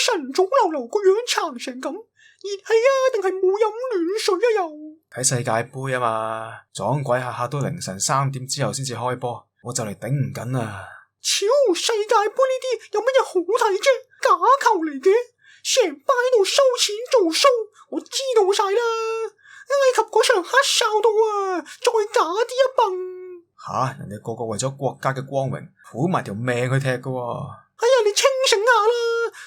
晨早流流個樣殘成咁，熱氣啊定係冇飲暖水啊又？睇世界盃啊嘛，撞鬼下下都凌晨3點之後先至開波，我就嚟頂唔緊啦。超世界盃呢啲有乜嘢好睇啫？假球嚟嘅，成班喺度收錢做 show， 我知道晒啦。埃及嗰場黑哨到啊，再假啲一笨。人哋個個為咗國家嘅光榮，賠埋條命去踢噶。哎呀，你清醒下啦，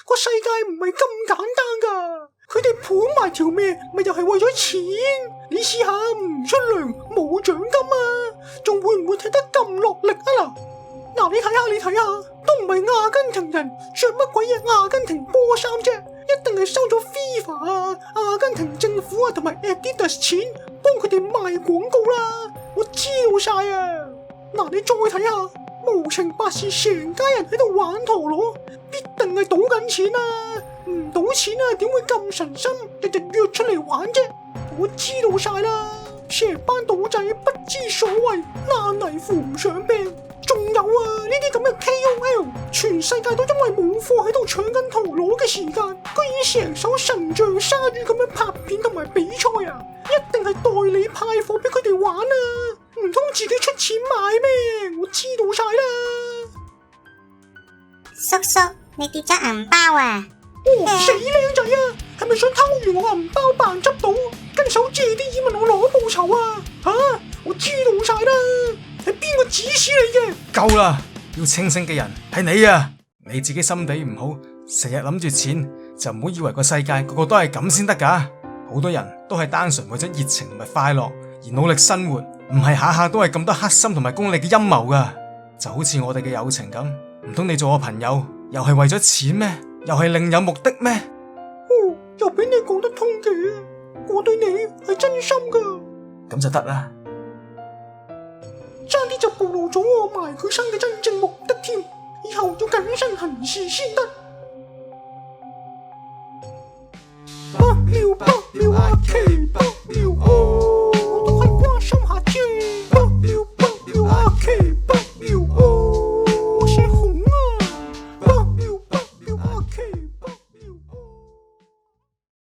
個世界唔係咁簡單噶，佢哋賠埋條命，咪又係為咗錢。你試下唔出糧冇獎金啊，仲會唔會踢得咁落力啊嗱，你睇下，都唔係阿根廷人，着乜鬼嘢阿根廷波衫啫？一定係收咗 FIFA 啊、阿根廷政府啊同埋 Adidas 錢，幫佢哋賣廣告啦。我知道晒啊！你再睇下，無情白事成家人喺度玩陀螺，必定係賭緊錢啊！唔賭錢啊，點會咁神心，日日約出嚟玩啫？我知道晒啦，成班賭仔不知所謂，爛泥扶唔上壁。仲有啊，呢啲咁嘅 KOL， 全世界都因為冇貨喺度搶緊陀螺嘅時間，居然成手神像鯊魚咁樣拍片同埋比賽啊！一定係代理派貨俾佢哋玩啊！唔通自己出錢買咩？我知道晒啦。叔叔，你跌咗銀包啊！死靚仔啊！係咪想偷完我銀包扮執到，跟手借啲錢問我攞報酬啊？我知道晒啦。係邊個指使你嘅？夠啦！要清醒嘅人係你啊！你自己心地唔好，成日諗住錢，就唔好以為個世界個個都係咁先得噶。好多人都係單純為咗熱情同埋快樂而努力生活，唔係下下都係咁多黑心同埋功利嘅陰謀噶。就好似我哋嘅友情咁，唔通你做我朋友又係為咗錢咩？又係另有目的咩？又俾你講得通嘅，我對你係真心噶。咁就得啦。差啲就暴露咗我埋佢身嘅真正目的添，以後要謹慎行事先得。不了阿奇。